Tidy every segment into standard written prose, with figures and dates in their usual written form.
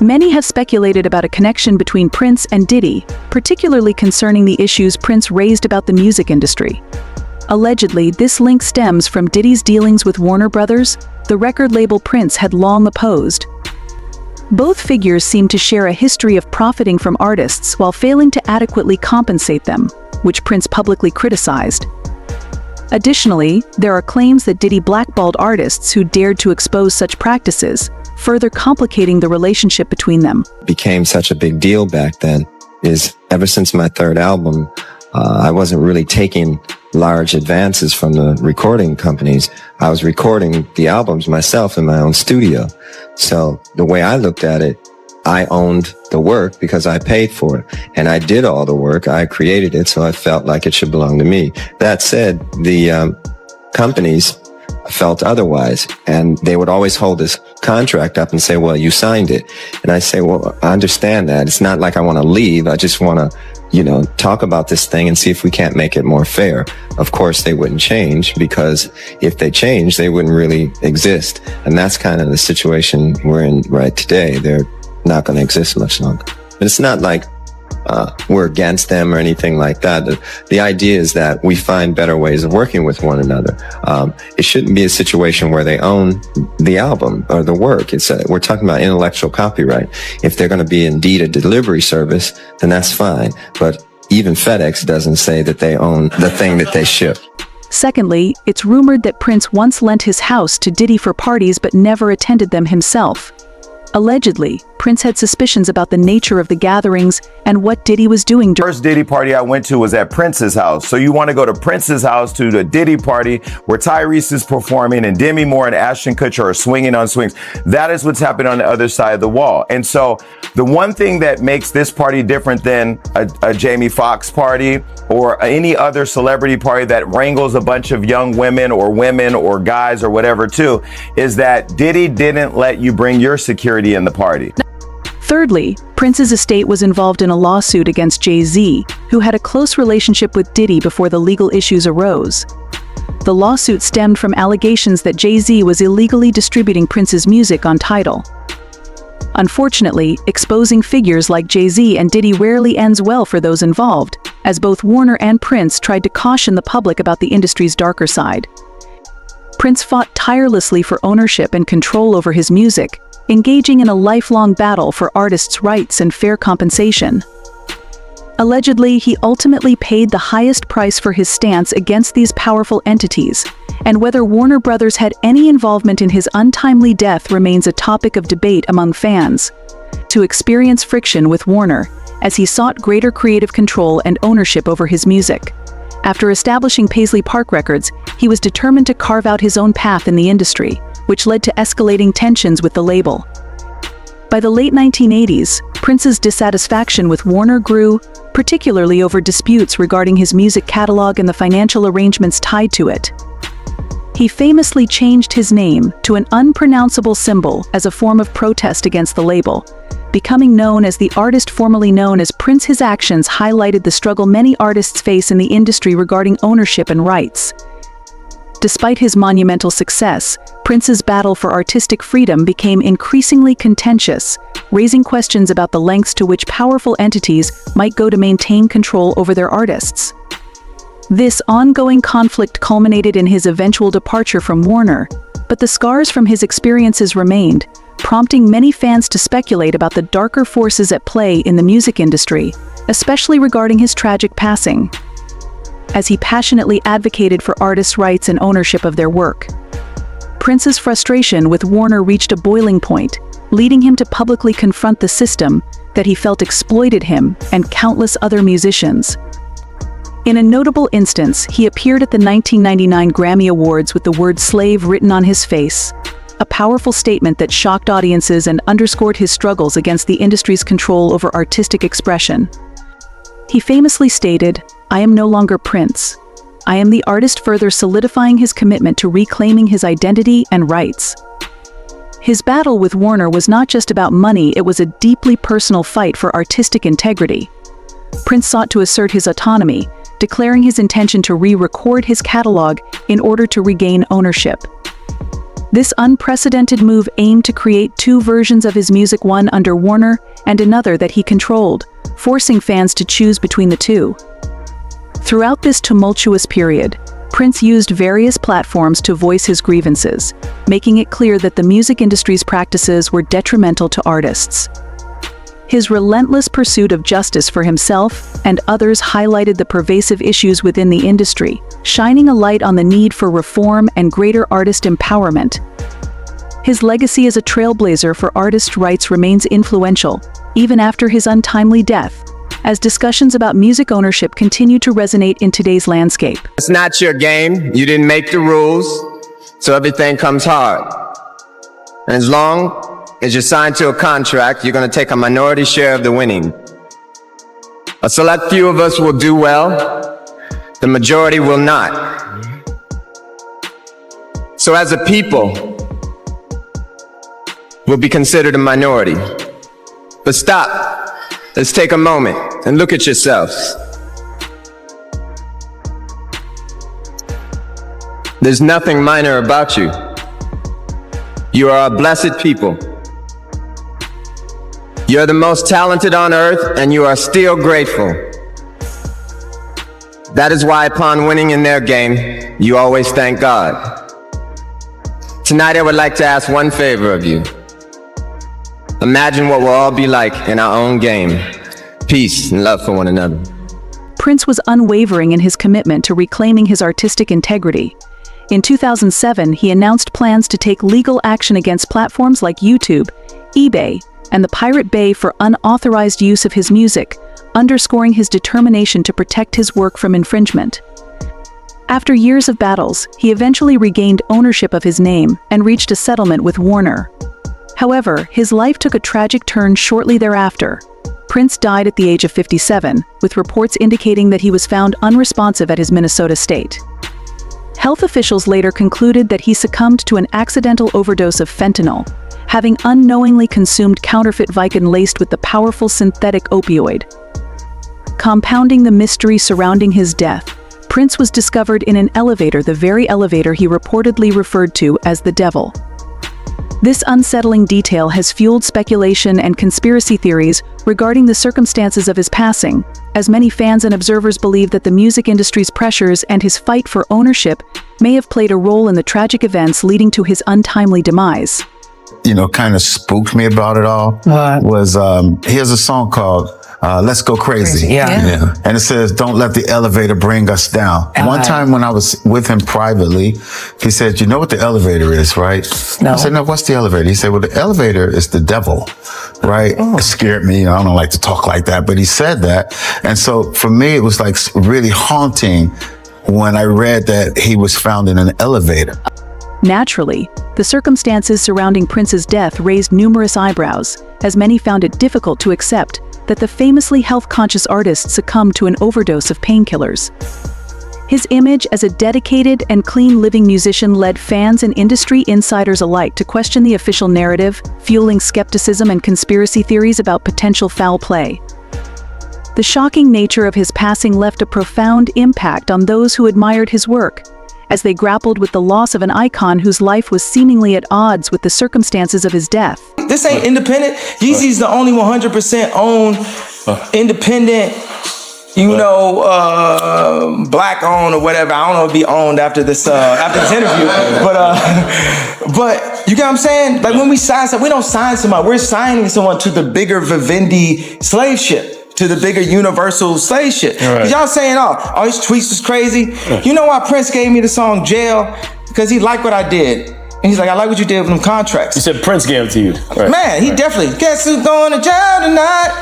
Many have speculated about a connection between Prince and Diddy, particularly concerning the issues Prince raised about the music industry. Allegedly, this link stems from Diddy's dealings with Warner Brothers, the record label Prince had long opposed. Both figures seem to share a history of profiting from artists while failing to adequately compensate them, which Prince publicly criticized. Additionally, there are claims that Diddy blackballed artists who dared to expose such practices, further complicating the relationship between them. Became such a big deal back then is ever since my third album, I wasn't really taking large advances from the recording companies. I was recording the albums myself in my own studio. So the way I looked at it, I owned the work because I paid for it. And I did all the work. I created it, so I felt like it should belong to me. That said, the companies felt otherwise. And they would always hold this contract up and say, well, you signed it. And I say, well, I understand that. It's not like I want to leave. I just want to, talk about this thing and see if we can't make it more fair. Of course, they wouldn't change, because if they changed, they wouldn't really exist. And that's kind of the situation we're in right today. They're not going to exist much longer. But it's not like we're against them or anything like that. The idea is that we find better ways of working with one another. It shouldn't be a situation where they own the album or the work. We're talking about intellectual copyright. If they're going to be indeed a delivery service, then that's fine. But even FedEx doesn't say that they own the thing that they ship. Secondly, it's rumored that Prince once lent his house to Diddy for parties but never attended them himself. Allegedly, Prince had suspicions about the nature of the gatherings and what Diddy was doing. The first Diddy party I went to was at Prince's house. So you want to go to Prince's house to the Diddy party where Tyrese is performing and Demi Moore and Ashton Kutcher are swinging on swings. That is what's happening on the other side of the wall. And so the one thing that makes this party different than a Jamie Foxx party or any other celebrity party that wrangles a bunch of young women or guys or whatever too, is that Diddy didn't let you bring your security in the party. Thirdly, Prince's estate was involved in a lawsuit against Jay-Z, who had a close relationship with Diddy before the legal issues arose. The lawsuit stemmed from allegations that Jay-Z was illegally distributing Prince's music on Tidal. Unfortunately, exposing figures like Jay-Z and Diddy rarely ends well for those involved, as both Warner and Prince tried to caution the public about the industry's darker side. Prince fought tirelessly for ownership and control over his music, engaging in a lifelong battle for artists' rights and fair compensation. Allegedly, he ultimately paid the highest price for his stance against these powerful entities, and whether Warner Brothers had any involvement in his untimely death remains a topic of debate among fans. To experience friction with Warner, as he sought greater creative control and ownership over his music. After establishing Paisley Park Records, he was determined to carve out his own path in the industry, which led to escalating tensions with the label. By the late 1980s, Prince's dissatisfaction with Warner grew, particularly over disputes regarding his music catalog and the financial arrangements tied to it. He famously changed his name to an unpronounceable symbol as a form of protest against the label, becoming known as the artist formerly known as Prince. His actions highlighted the struggle many artists face in the industry regarding ownership and rights. Despite his monumental success, Prince's battle for artistic freedom became increasingly contentious, raising questions about the lengths to which powerful entities might go to maintain control over their artists. This ongoing conflict culminated in his eventual departure from Warner, but the scars from his experiences remained, prompting many fans to speculate about the darker forces at play in the music industry, especially regarding his tragic passing. As he passionately advocated for artists' rights and ownership of their work, Prince's frustration with Warner reached a boiling point, leading him to publicly confront the system that he felt exploited him and countless other musicians. In a notable instance, he appeared at the 1999 Grammy Awards with the word slave written on his face, a powerful statement that shocked audiences and underscored his struggles against the industry's control over artistic expression. He famously stated, "I am no longer Prince. I am the artist," further solidifying his commitment to reclaiming his identity and rights. His battle with Warner was not just about money, it was a deeply personal fight for artistic integrity. Prince sought to assert his autonomy, declaring his intention to re-record his catalog in order to regain ownership. This unprecedented move aimed to create two versions of his music, one under Warner and another that he controlled, forcing fans to choose between the two. Throughout this tumultuous period, Prince used various platforms to voice his grievances, making it clear that the music industry's practices were detrimental to artists. His relentless pursuit of justice for himself and others highlighted the pervasive issues within the industry, shining a light on the need for reform and greater artist empowerment. His legacy as a trailblazer for artist rights remains influential, even after his untimely death, as discussions about music ownership continue to resonate in today's landscape. It's not your game. You didn't make the rules, so everything comes hard. And as long as you're signed to a contract, you're going to take a minority share of the winning. A select few of us will do well, the majority will not. So as a people, we'll be considered a minority. But stop. Let's take a moment and look at yourselves. There's nothing minor about you. You are a blessed people. You're the most talented on earth, and you are still grateful. That is why upon winning in their game, you always thank God. Tonight I would like to ask one favor of you. Imagine what we'll all be like in our own game. Peace and love for one another. Prince was unwavering in his commitment to reclaiming his artistic integrity. In 2007, he announced plans to take legal action against platforms like YouTube, eBay, and the Pirate Bay for unauthorized use of his music, underscoring his determination to protect his work from infringement. After years of battles, he eventually regained ownership of his name and reached a settlement with Warner. However, his life took a tragic turn shortly thereafter. Prince died at the age of 57, with reports indicating that he was found unresponsive at his Minnesota estate. Health officials later concluded that he succumbed to an accidental overdose of fentanyl, having unknowingly consumed counterfeit Vicodin laced with the powerful synthetic opioid. Compounding the mystery surrounding his death, Prince was discovered in an elevator, the very elevator he reportedly referred to as the devil. This unsettling detail has fueled speculation and conspiracy theories regarding the circumstances of his passing, as many fans and observers believe that the music industry's pressures and his fight for ownership may have played a role in the tragic events leading to his untimely demise. Kind of spooked me about it all was, he has a song called Let's Go Crazy. Yeah. And it says, don't let the elevator bring us down. One time when I was with him privately, he said, you know what the elevator is, right? No. I said, no, what's the elevator? He said, well, the elevator is the devil, right? It scared me. I don't like to talk like that, but he said that. And so for me, it was like really haunting when I read that he was found in an elevator. Naturally, the circumstances surrounding Prince's death raised numerous eyebrows, as many found it difficult to accept that the famously health-conscious artist succumbed to an overdose of painkillers. His image as a dedicated and clean-living musician led fans and industry insiders alike to question the official narrative, fueling skepticism and conspiracy theories about potential foul play. The shocking nature of his passing left a profound impact on those who admired his work, as they grappled with the loss of an icon whose life was seemingly at odds with the circumstances of his death. This ain't independent. Yeezy's the only 100% owned, independent, black owned or whatever. I don't know if it'll be owned after this interview, but you get what I'm saying? Like when we sign something, we don't sign somebody. We're signing someone to the bigger Vivendi slave ship. To the bigger universal slave shit. Right. Y'all saying, all these tweets was crazy. You know why Prince gave me the song Jail? Because he liked what I did. And he's like, I like what you did with them contracts. You said Prince gave it to you. Right. Man, he definitely, guess who's going to jail tonight?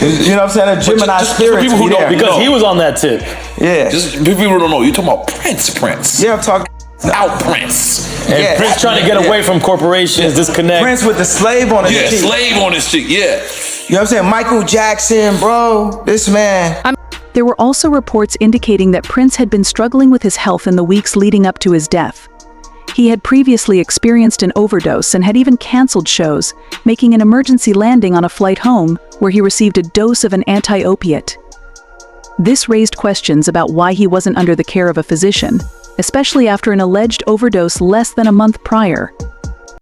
You know what I'm saying? A Gemini spirit. People who don't, because he was on that tip. Yeah. Just people who don't know, you're talking about Prince. Yeah, I'm talking out Prince. And Prince trying to get away from corporations, disconnect. Prince with the slave on his cheek. Yeah, slave on his cheek, yeah. You know what I'm saying? Michael Jackson, bro, this man. There were also reports indicating that Prince had been struggling with his health in the weeks leading up to his death. He had previously experienced an overdose and had even canceled shows, making an emergency landing on a flight home where he received a dose of an anti-opiate. This raised questions about why he wasn't under the care of a physician, especially after an alleged overdose less than a month prior.